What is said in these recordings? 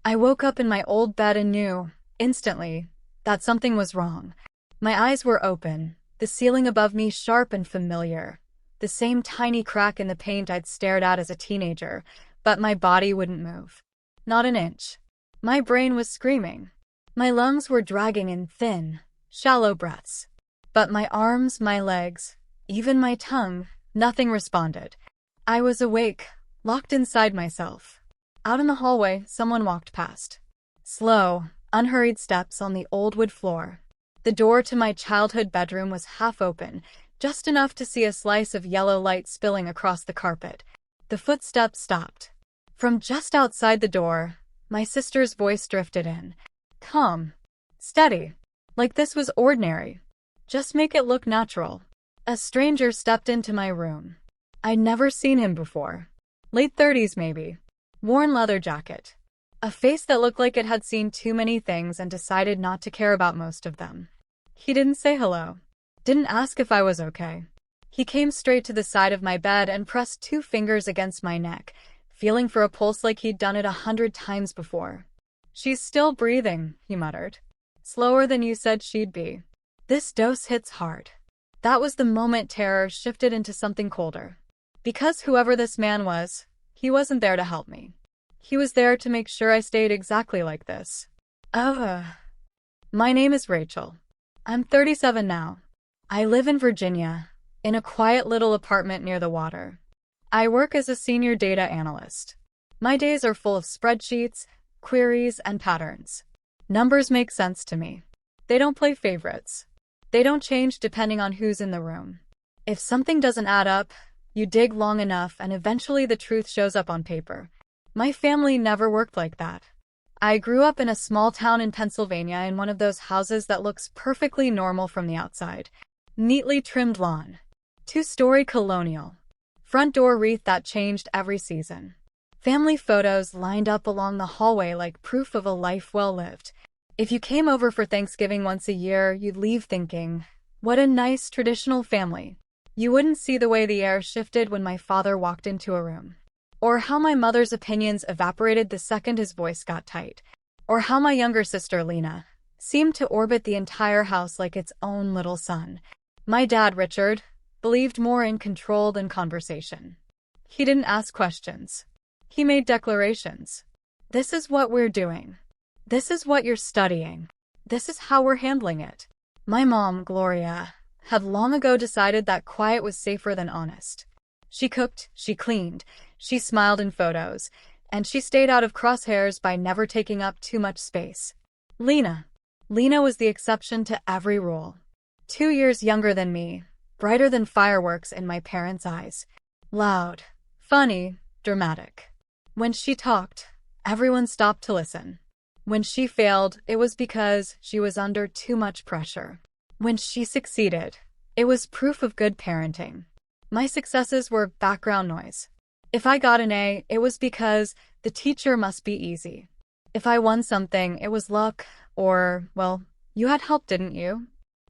I woke up in my old bed and knew, instantly, that something was wrong. My eyes were open, the ceiling above me sharp and familiar, the same tiny crack in the paint I'd stared at as a teenager, but my body wouldn't move. Not an inch. My brain was screaming. My lungs were dragging in thin, shallow breaths. But my arms, my legs, even my tongue, nothing responded. I was awake, locked inside myself. Out in the hallway, someone walked past. Slow, unhurried steps on the old wood floor. The door to my childhood bedroom was half open, just enough to see a slice of yellow light spilling across the carpet. The footsteps stopped. From just outside the door, my sister's voice drifted in. Calm. Steady. Like this was ordinary. Just make it look natural. A stranger stepped into my room. I'd never seen him before. Late 30s maybe. Worn leather jacket. A face that looked like it had seen too many things and decided not to care about most of them. He didn't say hello. Didn't ask if I was okay. He came straight to the side of my bed and pressed 2 fingers against my neck, feeling for a pulse like he'd done it 100 times before. She's still breathing, he muttered. Slower than you said she'd be. This dose hits hard. That was the moment terror shifted into something colder. Because whoever this man was, he wasn't there to help me. He was there to make sure I stayed exactly like this. My name is Rachel. I'm 37 now. I live in Virginia, in a quiet little apartment near the water. I work as a senior data analyst. My days are full of spreadsheets, queries, and patterns. Numbers make sense to me. They don't play favorites. They don't change depending on who's in the room. If something doesn't add up, you dig long enough and eventually the truth shows up on paper. My family never worked like that. I grew up in a small town in Pennsylvania in one of those houses that looks perfectly normal from the outside. Neatly trimmed lawn. 2-story colonial. Front door wreath that changed every season. Family photos lined up along the hallway like proof of a life well lived. If you came over for Thanksgiving once a year, you'd leave thinking, what a nice traditional family. You wouldn't see the way the air shifted when my father walked into a room. Or how my mother's opinions evaporated the second his voice got tight. Or how my younger sister, Lena, seemed to orbit the entire house like its own little sun. My dad, Richard, believed more in control than conversation. He didn't ask questions. He made declarations. This is what we're doing. This is what you're studying. This is how we're handling it. My mom, Gloria, had long ago decided that quiet was safer than honest. She cooked, she cleaned, she smiled in photos, and she stayed out of crosshairs by never taking up too much space. Lena was the exception to every rule. 2 years younger than me, brighter than fireworks in my parents' eyes. Loud, funny, dramatic. When she talked, everyone stopped to listen. When she failed, it was because she was under too much pressure. When she succeeded, it was proof of good parenting. My successes were background noise. If I got an A, it was because the teacher must be easy. If I won something, it was luck, or, well, you had help, didn't you?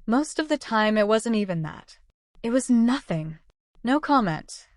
Most of the time, it wasn't even that. It was nothing. No comment.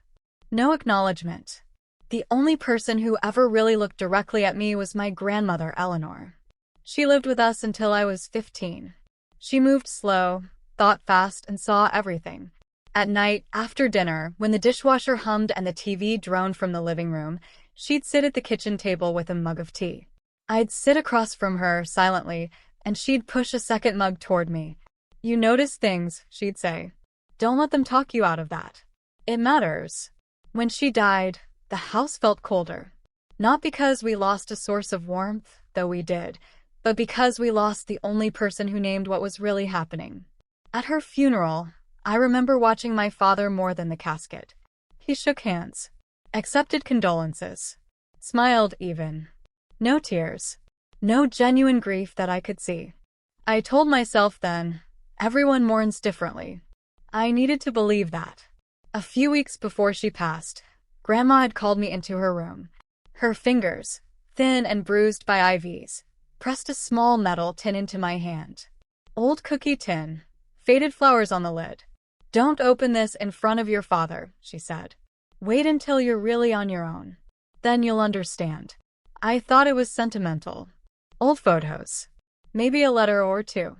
No acknowledgement. The only person who ever really looked directly at me was my grandmother, Eleanor. She lived with us until I was 15. She moved slow, thought fast, and saw everything. At night, after dinner, when the dishwasher hummed and the TV droned from the living room, she'd sit at the kitchen table with a mug of tea. I'd sit across from her, silently, and she'd push a second mug toward me. You notice things, she'd say. Don't let them talk you out of that. It matters. When she died, the house felt colder. Not because we lost a source of warmth, though we did, but because we lost the only person who named what was really happening. At her funeral, I remember watching my father more than the casket. He shook hands, accepted condolences, smiled even. No tears. No genuine grief that I could see. I told myself then, everyone mourns differently. I needed to believe that. A few weeks before she passed, Grandma had called me into her room. Her fingers, thin and bruised by IVs, pressed a small metal tin into my hand. Old cookie tin, faded flowers on the lid. Don't open this in front of your father, she said. Wait until you're really on your own. Then you'll understand. I thought it was sentimental. Old photos. Maybe a letter or two.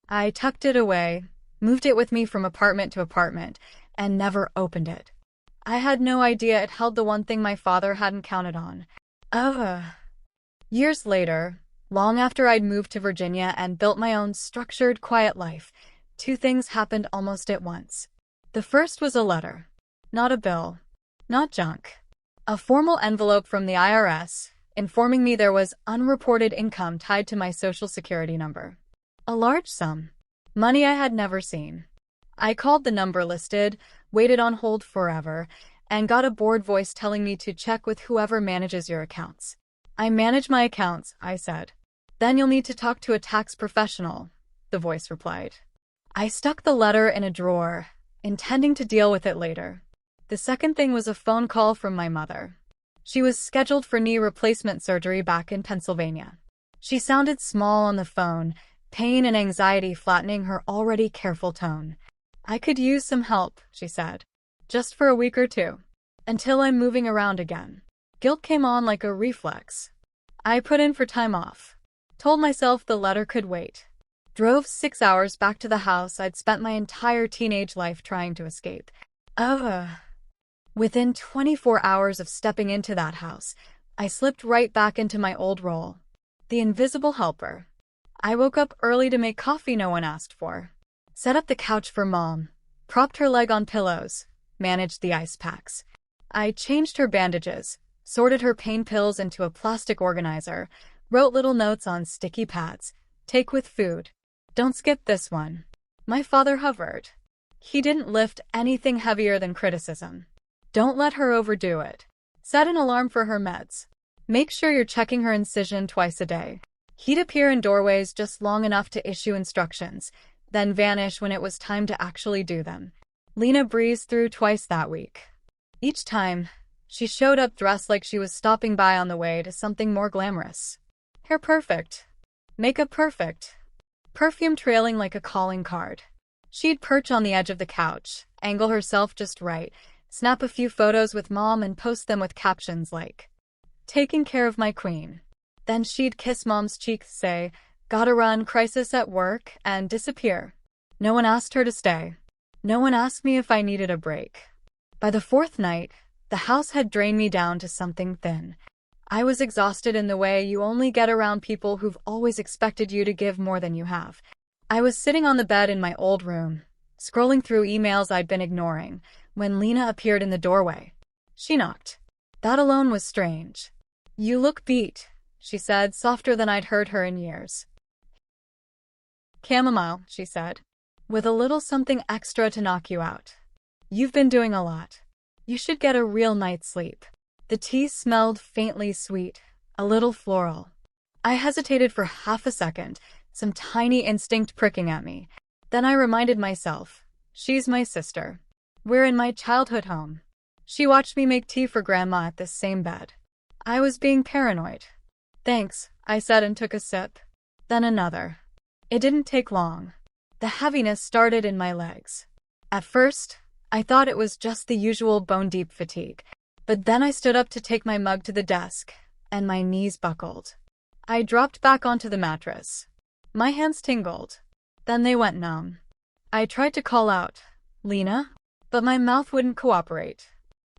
I tucked it away, moved it with me from apartment to apartment, and never opened it. I had no idea it held the one thing my father hadn't counted on. Years later, long after I'd moved to Virginia and built my own structured, quiet life, two things happened almost at once. The first was a letter. Not a bill. Not junk. A formal envelope from the IRS, informing me there was unreported income tied to my Social Security number. A large sum. Money I had never seen. I called the number listed, waited on hold forever, and got a bored voice telling me to check with whoever manages your accounts. I manage my accounts, I said. Then you'll need to talk to a tax professional, the voice replied. I stuck the letter in a drawer, intending to deal with it later. The second thing was a phone call from my mother. She was scheduled for knee replacement surgery back in Pennsylvania. She sounded small on the phone, pain and anxiety flattening her already careful tone. I could use some help, she said. Just for a week or two. Until I'm moving around again. Guilt came on like a reflex. I put in for time off. Told myself the letter could wait. Drove 6 hours back to the house I'd spent my entire teenage life trying to escape. Within 24 hours of stepping into that house, I slipped right back into my old role. The invisible helper. I woke up early to make coffee no one asked for. Set up the couch for Mom. Propped her leg on pillows. Managed the ice packs. I changed her bandages. Sorted her pain pills into a plastic organizer. Wrote little notes on sticky pads. Take with food. Don't skip this one. My father hovered. He didn't lift anything heavier than criticism. Don't let her overdo it. Set an alarm for her meds. Make sure you're checking her incision twice a day. He'd appear in doorways just long enough to issue instructions, then vanish when it was time to actually do them. Lena breezed through twice that week. Each time, she showed up dressed like she was stopping by on the way to something more glamorous. Hair perfect. Makeup perfect. Perfume trailing like a calling card. She'd perch on the edge of the couch, angle herself just right, snap a few photos with Mom and post them with captions like, "Taking care of my queen." Then she'd kiss Mom's cheek, say, "Gotta run, crisis at work," and disappear. No one asked her to stay. No one asked me if I needed a break. By the fourth night, the house had drained me down to something thin. I was exhausted in the way you only get around people who've always expected you to give more than you have. I was sitting on the bed in my old room, scrolling through emails I'd been ignoring, when Lena appeared in the doorway. She knocked. That alone was strange. "You look beat," she said, softer than I'd heard her in years. "Chamomile," she said, "with a little something extra to knock you out. You've been doing a lot. You should get a real night's sleep." The tea smelled faintly sweet, a little floral. I hesitated for half a second, some tiny instinct pricking at me. Then I reminded myself, she's my sister. We're in my childhood home. She watched me make tea for Grandma at this same bed. I was being paranoid. "Thanks," I said and took a sip. Then another. It didn't take long. The heaviness started in my legs. At first, I thought it was just the usual bone-deep fatigue. But then I stood up to take my mug to the desk, and my knees buckled. I dropped back onto the mattress. My hands tingled. Then they went numb. I tried to call out, "Lena?" But my mouth wouldn't cooperate.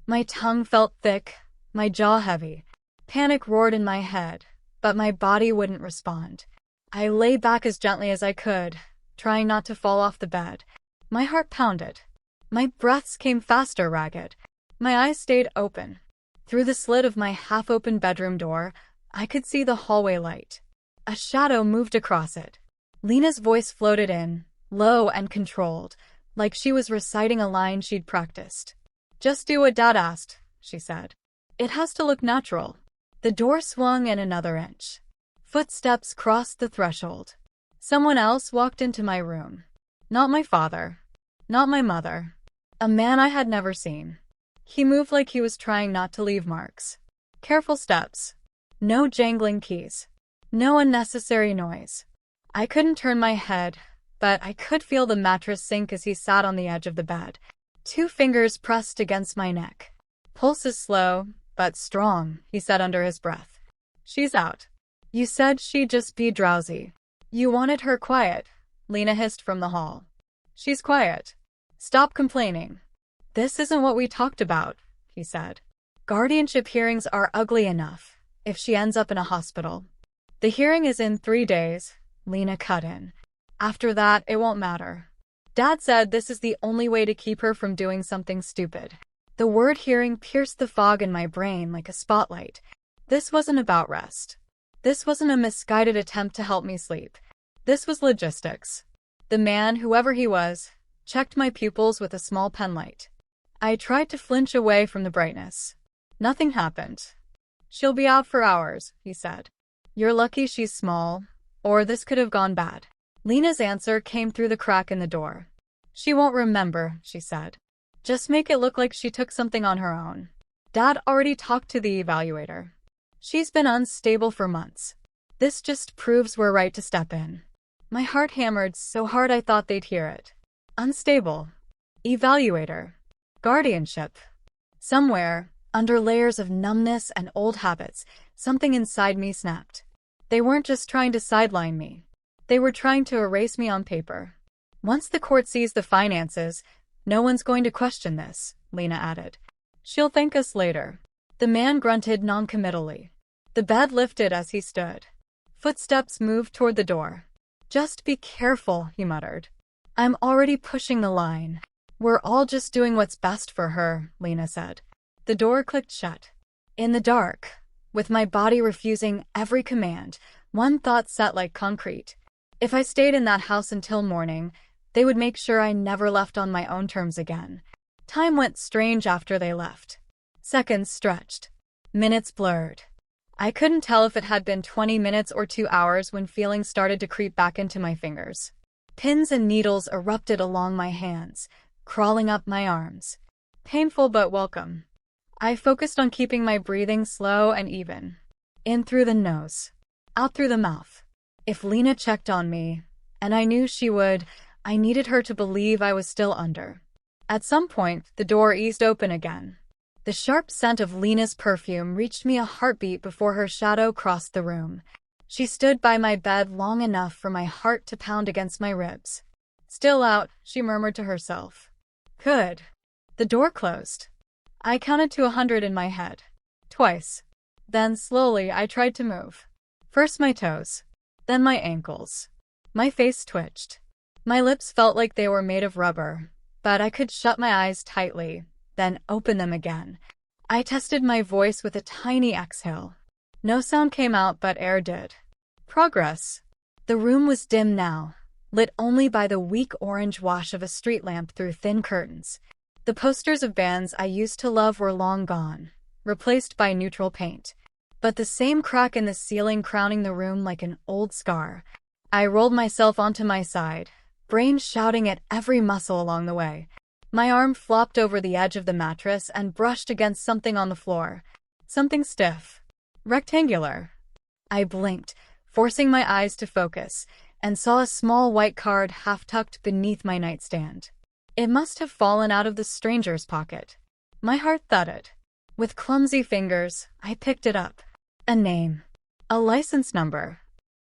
My tongue felt thick, my jaw heavy. Panic roared in my head, but my body wouldn't respond. I lay back as gently as I could, trying not to fall off the bed. My heart pounded. My breaths came faster, ragged. My eyes stayed open. Through the slit of my half-open bedroom door, I could see the hallway light. A shadow moved across it. Lena's voice floated in, low and controlled, like she was reciting a line she'd practiced. "Just do what Dad asked," she said. "It has to look natural." The door swung in another inch. Footsteps crossed the threshold. Someone else walked into my room. Not my father. Not my mother. A man I had never seen. He moved like he was trying not to leave marks. Careful steps. No jangling keys. No unnecessary noise. I couldn't turn my head, but I could feel the mattress sink as he sat on the edge of the bed. 2 fingers pressed against my neck. "Pulse is slow, but strong," he said under his breath. She's out. You said she'd just be drowsy. You wanted her quiet, Lena hissed from the hall. She's quiet. Stop complaining. This isn't what we talked about, he said. Guardianship hearings are ugly enough, if she ends up in a hospital. The hearing is in 3 days, Lena cut in. After that, it won't matter. Dad said this is the only way to keep her from doing something stupid. The word hearing pierced the fog in my brain like a spotlight. This wasn't about rest. This wasn't a misguided attempt to help me sleep. This was logistics. The man, whoever he was, checked my pupils with a small penlight. I tried to flinch away from the brightness. Nothing happened. She'll be out for hours, he said. You're lucky she's small, or this could have gone bad. Lena's answer came through the crack in the door. She won't remember, she said. Just make it look like she took something on her own. Dad already talked to the evaluator. She's been unstable for months. This just proves we're right to step in. My heart hammered so hard I thought they'd hear it. Unstable. Evaluator. Guardianship. Somewhere, under layers of numbness and old habits, something inside me snapped. They weren't just trying to sideline me. They were trying to erase me on paper. Once the court sees the finances, no one's going to question this, Lena added. She'll thank us later. The man grunted noncommittally. The bed lifted as he stood. Footsteps moved toward the door. Just be careful, he muttered. I'm already pushing the line. We're all just doing what's best for her, Lena said. The door clicked shut. In the dark, with my body refusing every command, one thought sat like concrete. If I stayed in that house until morning, they would make sure I never left on my own terms again. Time went strange after they left. Seconds stretched. Minutes blurred. I couldn't tell if it had been 20 minutes or 2 hours when feelings started to creep back into my fingers. Pins and needles erupted along my hands, crawling up my arms. Painful but welcome. I focused on keeping my breathing slow and even. In through the nose. Out through the mouth. If Lena checked on me, and I knew she would, I needed her to believe I was still under. At some point, the door eased open again. The sharp scent of Lena's perfume reached me a heartbeat before her shadow crossed the room. She stood by my bed long enough for my heart to pound against my ribs. Still out, she murmured to herself. Good. The door closed. I counted to 100 in my head. Twice. Then, slowly, I tried to move. First my toes. Then my ankles. My face twitched. My lips felt like they were made of rubber, but I could shut my eyes tightly, then open them again. I tested my voice with a tiny exhale. No sound came out, but air did. Progress. The room was dim now, lit only by the weak orange wash of a street lamp through thin curtains. The posters of bands I used to love were long gone, replaced by neutral paint. But the same crack in the ceiling crowning the room like an old scar. I rolled myself onto my side, brain shouting at every muscle along the way. My arm flopped over the edge of the mattress and brushed against something on the floor. Something stiff. Rectangular. I blinked, forcing my eyes to focus, and saw a small white card half-tucked beneath my nightstand. It must have fallen out of the stranger's pocket. My heart thudded. With clumsy fingers, I picked it up. A name. A license number.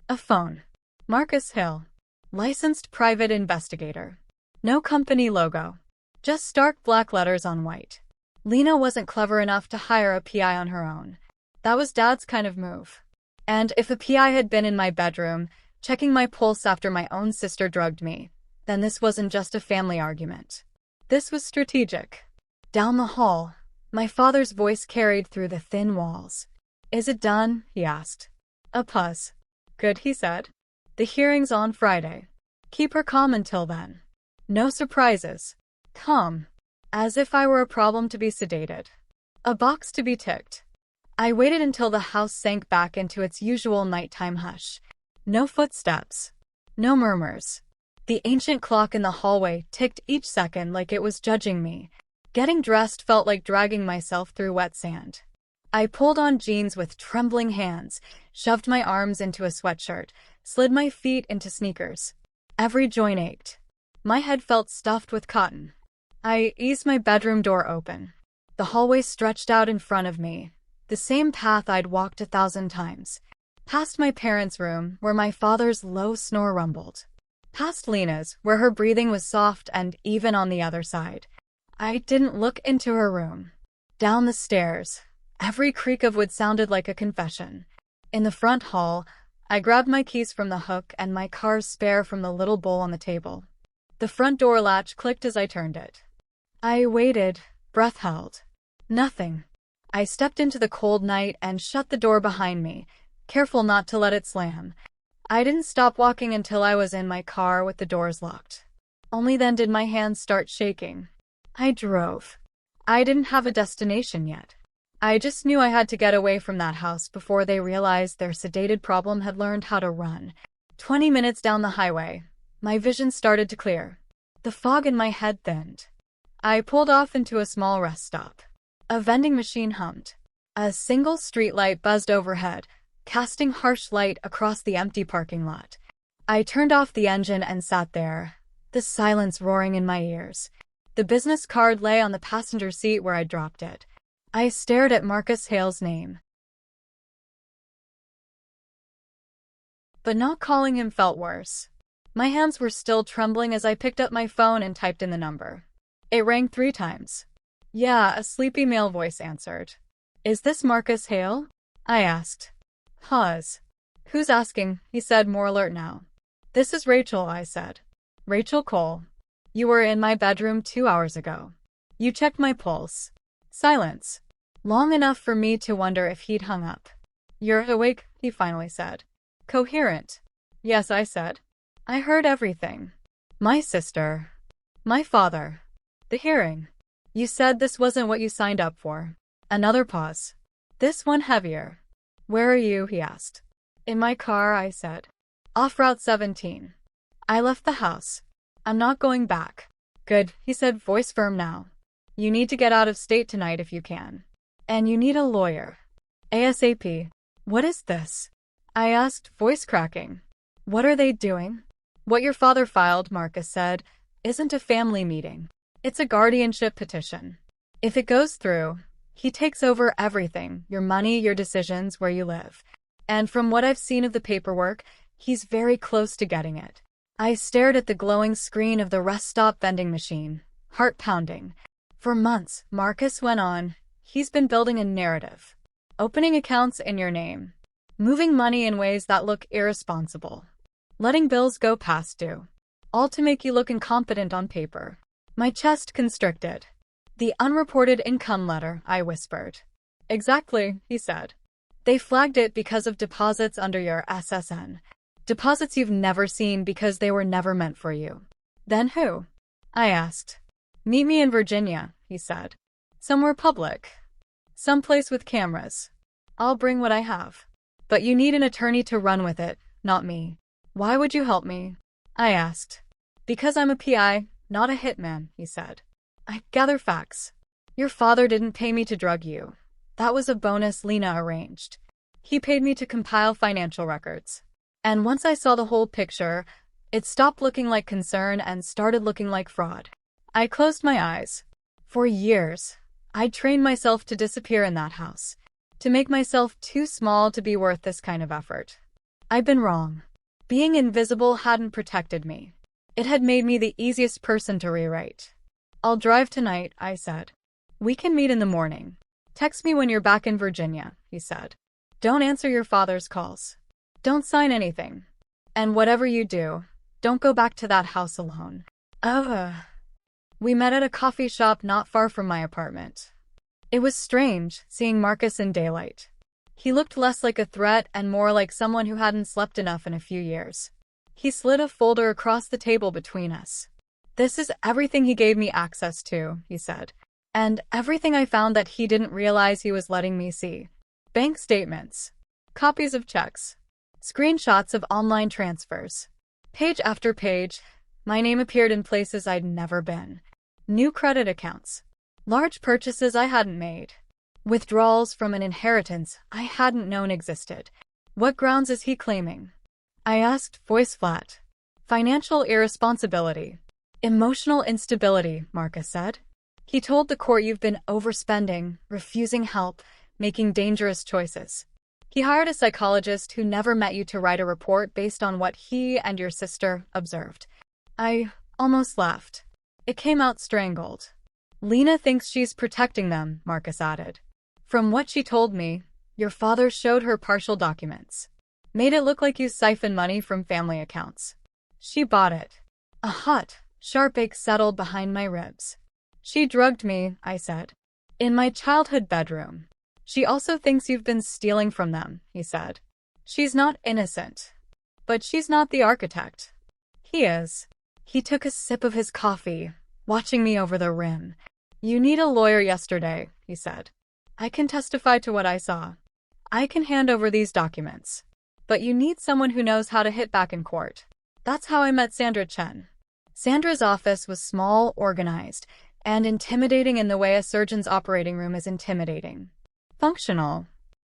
A phone. Marcus Hill. Licensed private investigator. No company logo. Just stark black letters on white. Lena wasn't clever enough to hire a PI on her own. That was Dad's kind of move. And if a PI had been in my bedroom, checking my pulse after my own sister drugged me, then this wasn't just a family argument. This was strategic. Down the hall, my father's voice carried through the thin walls. Is it done? He asked. A pause. Good, he said. The hearing's on Friday. Keep her calm until then. No surprises. Calm. As if I were a problem to be sedated. A box to be ticked. I waited until the house sank back into its usual nighttime hush. No footsteps. No murmurs. The ancient clock in the hallway ticked each second like it was judging me. Getting dressed felt like dragging myself through wet sand. I pulled on jeans with trembling hands, shoved my arms into a sweatshirt, slid my feet into sneakers. Every joint ached. My head felt stuffed with cotton. I eased my bedroom door open. The hallway stretched out in front of me, The same path I'd walked 1,000 times. Past my parents' room, where my father's low snore rumbled. Past Lena's, where her breathing was soft and even on the other side. I didn't look into her room. Down the stairs. Every creak of wood sounded like a confession. In the front hall, I grabbed my keys from the hook and my car's spare from the little bowl on the table. The front door latch clicked as I turned it. I waited, breath held. Nothing. I stepped into the cold night and shut the door behind me, careful not to let it slam. I didn't stop walking until I was in my car with the doors locked. Only then did my hands start shaking. I drove. I didn't have a destination yet. I just knew I had to get away from that house before they realized their sedated problem had learned how to run. 20 minutes down the highway, my vision started to clear. The fog in my head thinned. I pulled off into a small rest stop. A vending machine hummed. A single streetlight buzzed overhead, casting harsh light across the empty parking lot. I turned off the engine and sat there, the silence roaring in my ears. The business card lay on the passenger seat where I dropped it. I stared at Marcus Hale's name. But not calling him felt worse. My hands were still trembling as I picked up my phone and typed in the number. It rang 3 times. Yeah, a sleepy male voice answered. Is this Marcus Hale? I asked. Pause. Who's asking? He said, more alert now. This is Rachel, I said. Rachel Cole. You were in my bedroom 2 hours ago. You checked my pulse. Silence. Long enough for me to wonder if he'd hung up. You're awake, he finally said. Coherent. Yes, I said. I heard everything. My sister. My father. The hearing. You said this wasn't what you signed up for. Another pause. This one heavier. Where are you? He asked. In my car, I said. Off Route 17. I left the house. I'm not going back. Good, he said, voice firm now. You need to get out of state tonight if you can. And you need a lawyer. ASAP. What is this? I asked, voice cracking. What are they doing? What your father filed, Marcus said, isn't a family meeting. It's a guardianship petition. If it goes through, he takes over everything, your money, your decisions, where you live. And from what I've seen of the paperwork, he's very close to getting it. I stared at the glowing screen of the rest stop vending machine, heart pounding. For months, Marcus went on, he's been building a narrative. Opening accounts in your name. Moving money in ways that look irresponsible. Letting bills go past due. All to make you look incompetent on paper. My chest constricted. The unreported income letter, I whispered. Exactly, he said. They flagged it because of deposits under your SSN. Deposits you've never seen because they were never meant for you. Then who? I asked. Meet me in Virginia, he said. Somewhere public. Someplace with cameras. I'll bring what I have. But you need an attorney to run with it, not me. Why would you help me? I asked. Because I'm a PI, not a hitman, he said. I gather facts. Your father didn't pay me to drug you. That was a bonus Lena arranged. He paid me to compile financial records. And once I saw the whole picture, it stopped looking like concern and started looking like fraud. I closed my eyes. For years, I'd trained myself to disappear in that house, to make myself too small to be worth this kind of effort. I'd been wrong. Being invisible hadn't protected me. It had made me the easiest person to rewrite. I'll drive tonight, I said. We can meet in the morning. Text me when you're back in Virginia, he said. Don't answer your father's calls. Don't sign anything. And whatever you do, don't go back to that house alone. We met at a coffee shop not far from my apartment. It was strange, seeing Marcus in daylight. He looked less like a threat and more like someone who hadn't slept enough in a few years. He slid a folder across the table between us. This is everything he gave me access to, he said. And everything I found that he didn't realize he was letting me see. Bank statements. Copies of checks. Screenshots of online transfers. Page after page, my name appeared in places I'd never been. New credit accounts. Large purchases I hadn't made. Withdrawals from an inheritance I hadn't known existed. What grounds is he claiming? I asked, voice flat. Financial irresponsibility. Emotional instability, Marcus said. He told the court you've been overspending, refusing help, making dangerous choices. He hired a psychologist who never met you to write a report based on what he and your sister observed. I almost laughed. It came out strangled. Lena thinks she's protecting them, Marcus added. From what she told me, your father showed her partial documents. Made it look like you siphoned money from family accounts. She bought it. A hot, sharp ache settled behind my ribs. She drugged me, I said. In my childhood bedroom. She also thinks you've been stealing from them, he said. She's not innocent. But she's not the architect. He is. He took a sip of his coffee, watching me over the rim. You need a lawyer yesterday, he said. I can testify to what I saw. I can hand over these documents. But you need someone who knows how to hit back in court. That's how I met Sandra Chen. Sandra's office was small, organized, and intimidating in the way a surgeon's operating room is intimidating. Functional.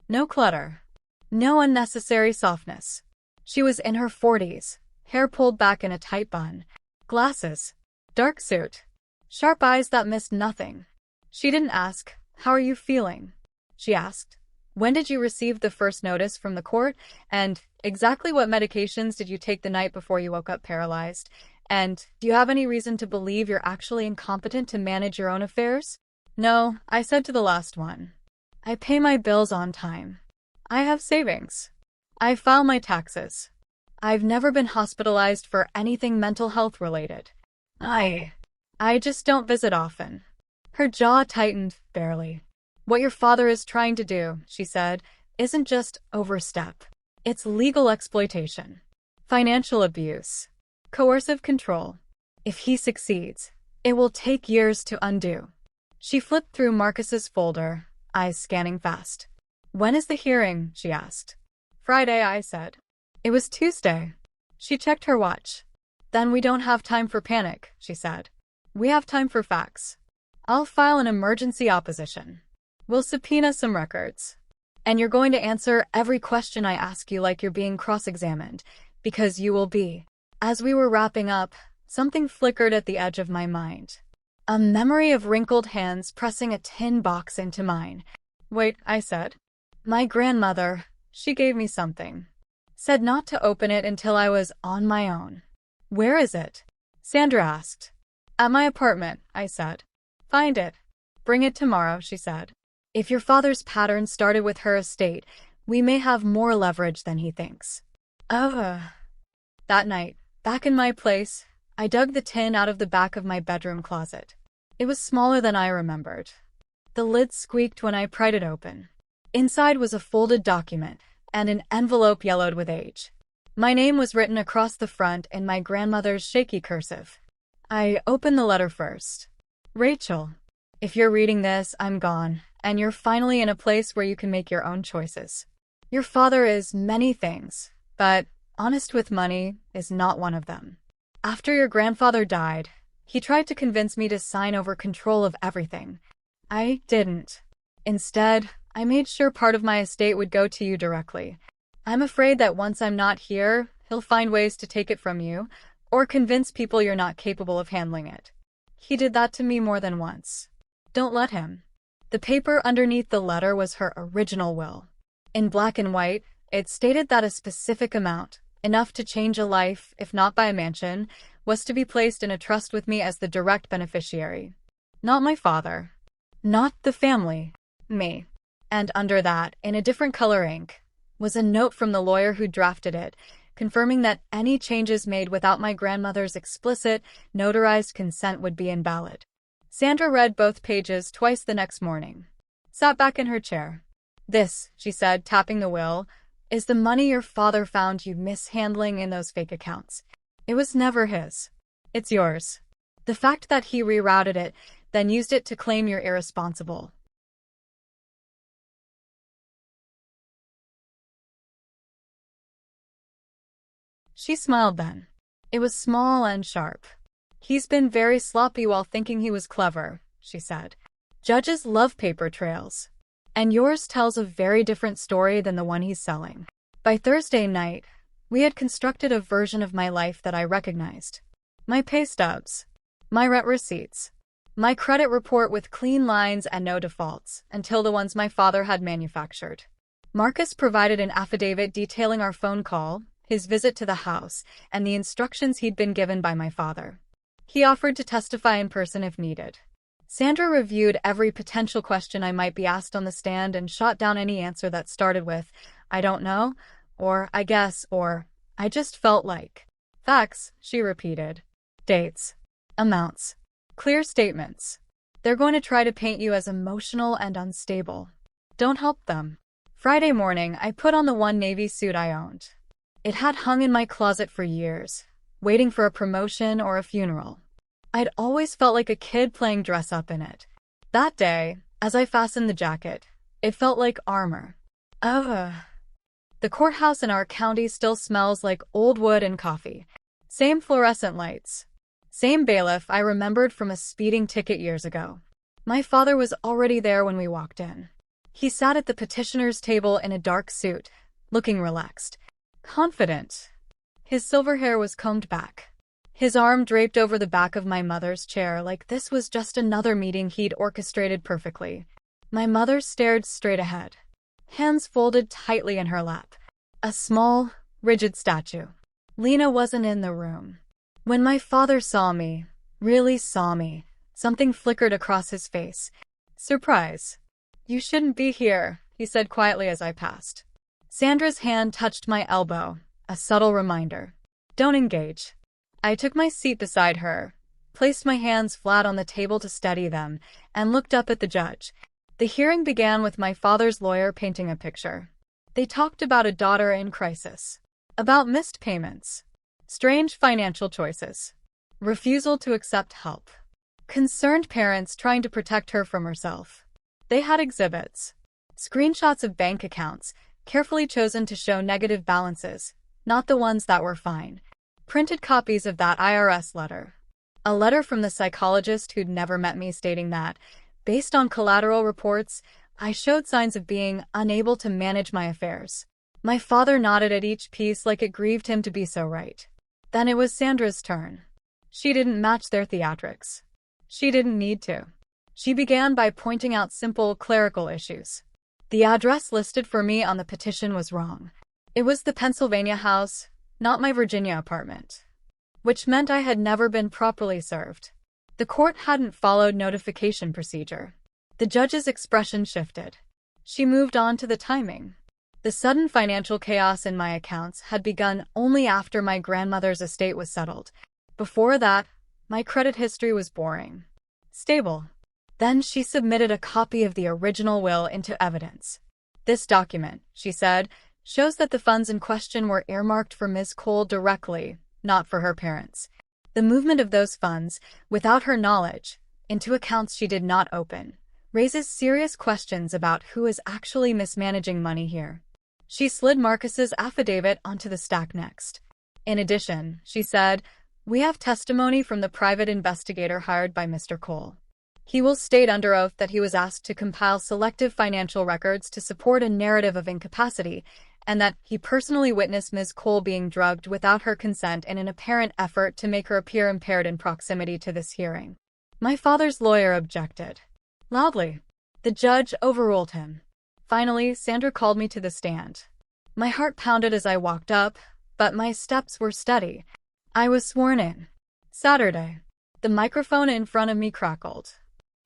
No clutter. No unnecessary softness. She was in her 40s, hair pulled back in a tight bun, glasses, dark suit, sharp eyes that missed nothing. She didn't ask, "How are you feeling?" She asked, "When did you receive the first notice from the court? And exactly what medications did you take the night before you woke up paralyzed? And do you have any reason to believe you're actually incompetent to manage your own affairs?" "No," I said to the last one. "I pay my bills on time. I have savings. I file my taxes. I've never been hospitalized for anything mental health related. I just don't visit often." Her jaw tightened, barely. "What your father is trying to do," she said, "isn't just overstep. It's legal exploitation, financial abuse, coercive control. If he succeeds, it will take years to undo." She flipped through Marcus's folder, eyes scanning fast. "When is the hearing?" she asked. "Friday," I said. It was Tuesday. She checked her watch. "Then we don't have time for panic," she said. "We have time for facts. I'll file an emergency opposition. We'll subpoena some records. And you're going to answer every question I ask you like you're being cross-examined, because you will be." As we were wrapping up, something flickered at the edge of my mind. A memory of wrinkled hands pressing a tin box into mine. "Wait," I said. "My grandmother, she gave me something. Said not to open it until I was on my own." "Where is it?" Sandra asked. "At my apartment," I said. "Find it. Bring it tomorrow," she said. "If your father's pattern started with her estate, we may have more leverage than he thinks." That night, back in my place, I dug the tin out of the back of my bedroom closet. It was smaller than I remembered. The lid squeaked when I pried it open. Inside was a folded document, and an envelope yellowed with age. My name was written across the front in my grandmother's shaky cursive. I opened the letter first. "Rachel, if you're reading this, I'm gone, and you're finally in a place where you can make your own choices. Your father is many things, but honest with money is not one of them. After your grandfather died, he tried to convince me to sign over control of everything. I didn't. Instead, I made sure part of my estate would go to you directly. I'm afraid that once I'm not here, he'll find ways to take it from you, or convince people you're not capable of handling it. He did that to me more than once. Don't let him." The paper underneath the letter was her original will. In black and white, it stated that a specific amount, enough to change a life, if not by a mansion, was to be placed in a trust with me as the direct beneficiary. Not my father. Not the family. Me. And under that, in a different color ink, was a note from the lawyer who drafted it, confirming that any changes made without my grandmother's explicit, notarized consent would be invalid. Sandra read both pages twice the next morning. Sat back in her chair. "This," she said, tapping the will, "is the money your father found you mishandling in those fake accounts. It was never his. It's yours. The fact that he rerouted it, then used it to claim you're irresponsible." She smiled then. It was small and sharp. "He's been very sloppy while thinking he was clever," she said. "Judges love paper trails. And yours tells a very different story than the one he's selling." By Thursday night, we had constructed a version of my life that I recognized. My pay stubs. My rent receipts. My credit report with clean lines and no defaults, until the ones my father had manufactured. Marcus provided an affidavit detailing our phone call, his visit to the house, and the instructions he'd been given by my father. He offered to testify in person if needed. Sandra reviewed every potential question I might be asked on the stand and shot down any answer that started with, "I don't know," or "I guess," or "I just felt like." Facts, she repeated. Dates. Amounts. Clear statements. They're going to try to paint you as emotional and unstable. Don't help them. Friday morning, I put on the one navy suit I owned. It had hung in my closet for years, waiting for a promotion or a funeral. I'd always felt like a kid playing dress-up in it. That day, as I fastened the jacket, it felt like armor. Ugh. The courthouse in our county still smells like old wood and coffee. Same fluorescent lights. Same bailiff I remembered from a speeding ticket years ago. My father was already there when we walked in. He sat at the petitioner's table in a dark suit, looking relaxed, confident. His silver hair was combed back. His arm draped over the back of my mother's chair like this was just another meeting he'd orchestrated perfectly. My mother stared straight ahead, hands folded tightly in her lap. A small, rigid statue. Lena wasn't in the room. When my father saw me, really saw me, something flickered across his face. Surprise. "You shouldn't be here," he said quietly as I passed. Sandra's hand touched my elbow, a subtle reminder. Don't engage. I took my seat beside her, placed my hands flat on the table to steady them, and looked up at the judge. The hearing began with my father's lawyer painting a picture. They talked about a daughter in crisis, about missed payments, strange financial choices, refusal to accept help, concerned parents trying to protect her from herself. They had exhibits, screenshots of bank accounts, carefully chosen to show negative balances, not the ones that were fine. Printed copies of that IRS letter. A letter from the psychologist who'd never met me stating that, based on collateral reports, I showed signs of being unable to manage my affairs. My father nodded at each piece like it grieved him to be so right. Then it was Sandra's turn. She didn't match their theatrics. She didn't need to. She began by pointing out simple clerical issues. The address listed for me on the petition was wrong. It was the Pennsylvania house, not my Virginia apartment, which meant I had never been properly served. The court hadn't followed notification procedure. The judge's expression shifted. She moved on to the timing. The sudden financial chaos in my accounts had begun only after my grandmother's estate was settled. Before that, my credit history was boring. Stable. Then she submitted a copy of the original will into evidence. This document, she said, shows that the funds in question were earmarked for Ms. Cole directly, not for her parents. The movement of those funds, without her knowledge, into accounts she did not open, raises serious questions about who is actually mismanaging money here. She slid Marcus's affidavit onto the stack next. In addition, she said, "We have testimony from the private investigator hired by Mr. Cole. He will state under oath that he was asked to compile selective financial records to support a narrative of incapacity, and that he personally witnessed Ms. Cole being drugged without her consent in an apparent effort to make her appear impaired in proximity to this hearing." My father's lawyer objected. Loudly. The judge overruled him. Finally, Sandra called me to the stand. My heart pounded as I walked up, but my steps were steady. I was sworn in. Saturday. The microphone in front of me crackled.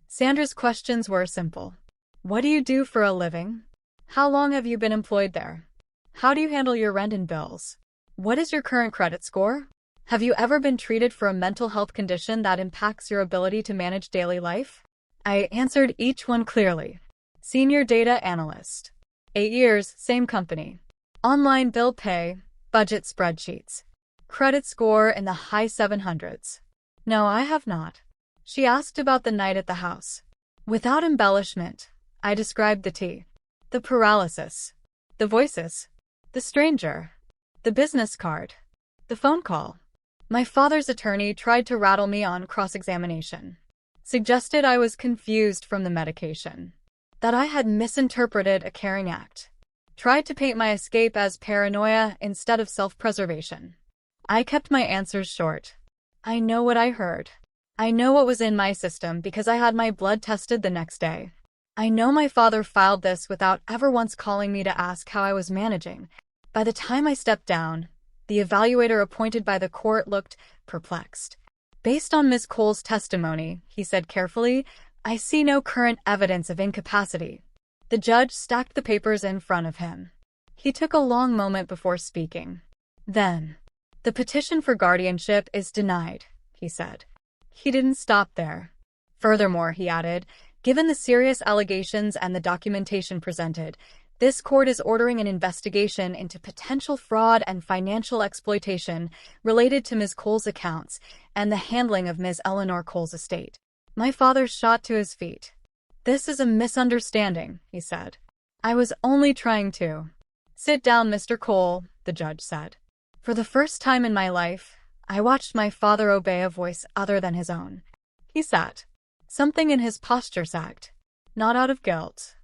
Sandra's questions were simple. What do you do for a living? How long have you been employed there? How do you handle your rent and bills? What is your current credit score? Have you ever been treated for a mental health condition that impacts your ability to manage daily life? I answered each one clearly. Senior data analyst. 8 years, same company. Online bill pay, budget spreadsheets. Credit score in the high 700s. No, I have not. She asked about the night at the house. Without embellishment, I described the tea, the paralysis, the voices, the stranger, the business card, the phone call. My father's attorney tried to rattle me on cross-examination. Suggested I was confused from the medication, that I had misinterpreted a caring act. Tried to paint my escape as paranoia instead of self-preservation. I kept my answers short. I know what I heard. I know what was in my system because I had my blood tested the next day. I know my father filed this without ever once calling me to ask how I was managing. By the time I stepped down, the evaluator appointed by the court looked perplexed. Based on Ms. Cole's testimony, he said carefully, I see no current evidence of incapacity. The judge stacked the papers in front of him. He took a long moment before speaking. Then, the petition for guardianship is denied, he said. He didn't stop there. Furthermore, he added, given the serious allegations and the documentation presented, this court is ordering an investigation into potential fraud and financial exploitation related to Ms. Cole's accounts and the handling of Ms. Eleanor Cole's estate. My father shot to his feet. This is a misunderstanding, he said. I was only trying to. Sit down, Mr. Cole, the judge said. For the first time in my life, I watched my father obey a voice other than his own. He sat. Something in his posture sagged. Not out of guilt.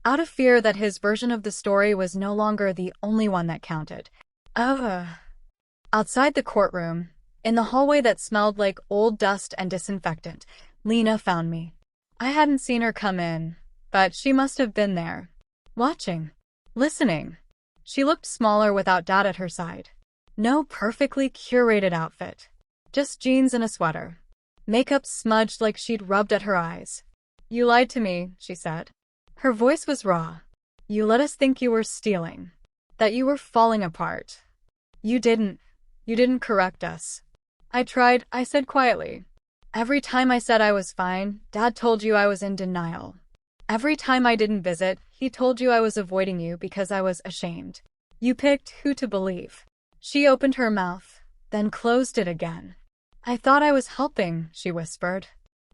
Out of fear that his version of the story was no longer the only one that counted. Outside the courtroom, in the hallway that smelled like old dust and disinfectant, Lena found me. I hadn't seen her come in, but she must have been there. Watching. Listening. She looked smaller without Dad at her side. No perfectly curated outfit. Just jeans and a sweater. Makeup smudged like she'd rubbed at her eyes. You lied to me, she said. Her voice was raw. You let us think you were stealing. That you were falling apart. You didn't correct us. I tried, I said quietly. Every time I said I was fine, Dad told you I was in denial. Every time I didn't visit, he told you I was avoiding you because I was ashamed. You picked who to believe. She opened her mouth, then closed it again. I thought I was helping, she whispered.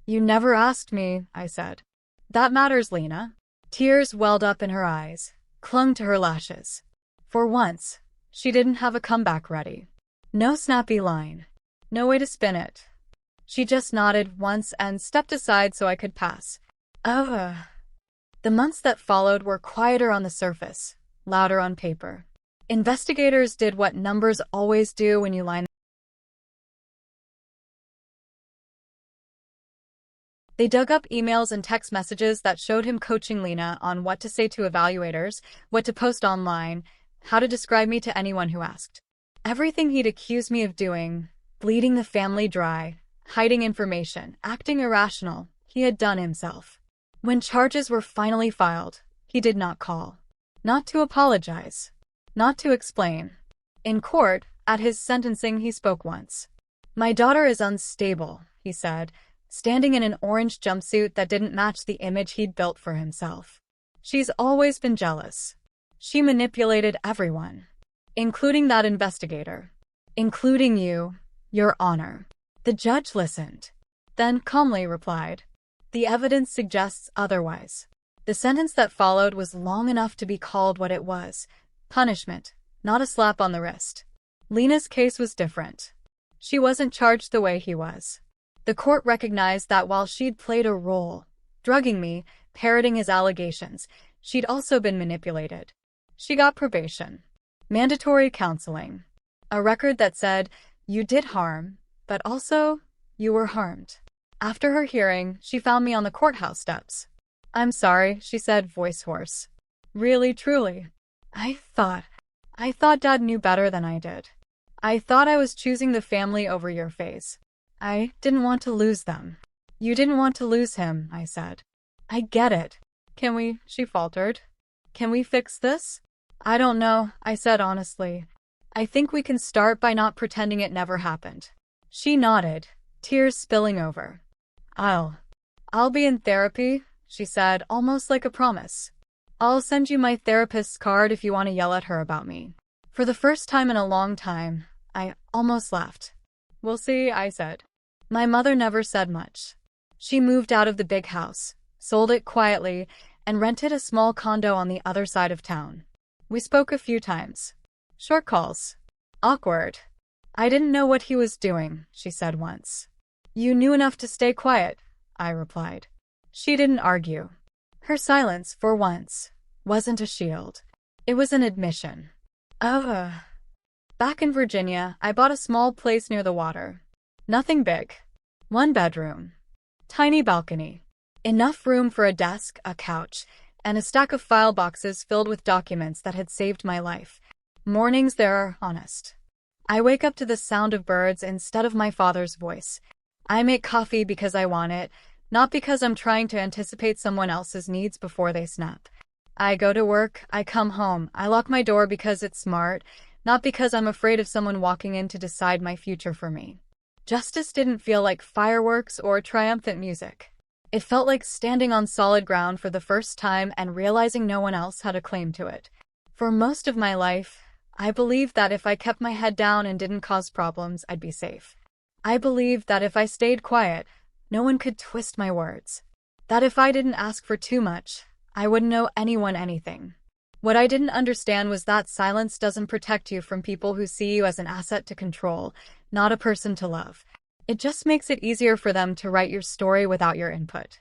You never asked me, I said. That matters, Lena. Tears welled up in her eyes, clung to her lashes. For once, she didn't have a comeback ready. No snappy line. No way to spin it. She just nodded once and stepped aside so I could pass. The months that followed were quieter on the surface, louder on paper. Investigators did what numbers always do when you line. They dug up emails and text messages that showed him coaching Lena on what to say to evaluators, what to post online, how to describe me to anyone who asked. Everything he'd accused me of doing, bleeding the family dry, hiding information, acting irrational, he had done himself. When charges were finally filed, he did not call. Not to apologize. Not to explain. In court, at his sentencing, he spoke once. My daughter is unstable, he said, standing in an orange jumpsuit that didn't match the image he'd built for himself. She's always been jealous. She manipulated everyone, including that investigator. Including you, Your Honor. The judge listened, then calmly replied, the evidence suggests otherwise. The sentence that followed was long enough to be called what it was, punishment, not a slap on the wrist. Lena's case was different. She wasn't charged the way he was. The court recognized that while she'd played a role, drugging me, parroting his allegations, she'd also been manipulated. She got probation, mandatory counseling, a record that said, you did harm, but also, you were harmed. After her hearing, she found me on the courthouse steps. I'm sorry, she said, voice hoarse. Really, truly. I thought Dad knew better than I did. I thought I was choosing the family over your face. I didn't want to lose them. You didn't want to lose him, I said. I get it. Can we, she faltered. Can we fix this? I don't know, I said honestly. I think we can start by not pretending it never happened. She nodded, tears spilling over. I'll be in therapy, she said, almost like a promise. I'll send you my therapist's card if you want to yell at her about me. For the first time in a long time, I almost laughed. We'll see, I said. My mother never said much. She moved out of the big house, sold it quietly, and rented a small condo on the other side of town. We spoke a few times. Short calls. Awkward. I didn't know what he was doing, she said once. You knew enough to stay quiet, I replied. She didn't argue. Her silence, for once, wasn't a shield. It was an admission. Back in Virginia, I bought a small place near the water. Nothing big. One bedroom. Tiny balcony. Enough room for a desk, a couch, and a stack of file boxes filled with documents that had saved my life. Mornings there are honest. I wake up to the sound of birds instead of my father's voice. I make coffee because I want it, not because I'm trying to anticipate someone else's needs before they snap. I go to work, I come home, I lock my door because it's smart, not because I'm afraid of someone walking in to decide my future for me. Justice didn't feel like fireworks or triumphant music. It felt like standing on solid ground for the first time and realizing no one else had a claim to it. For most of my life, I believed that if I kept my head down and didn't cause problems, I'd be safe. I believed that if I stayed quiet, no one could twist my words. That if I didn't ask for too much, I wouldn't owe anyone anything. What I didn't understand was that silence doesn't protect you from people who see you as an asset to control, not a person to love. It just makes it easier for them to write your story without your input.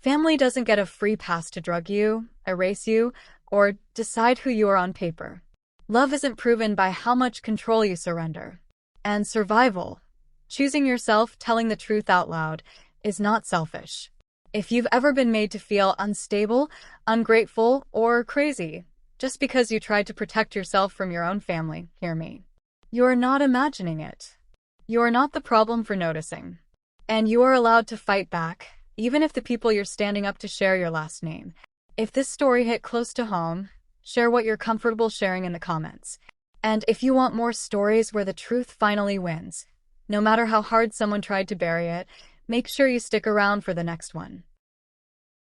Family doesn't get a free pass to drug you, erase you, or decide who you are on paper. Love isn't proven by how much control you surrender. And survival, choosing yourself, telling the truth out loud, is not selfish. If you've ever been made to feel unstable, ungrateful, or crazy, just because you tried to protect yourself from your own family, hear me. You're not imagining it. You're not the problem for noticing. And you are allowed to fight back, even if the people you're standing up to share your last name. If this story hit close to home, share what you're comfortable sharing in the comments. And if you want more stories where the truth finally wins, no matter how hard someone tried to bury it, make sure you stick around for the next one.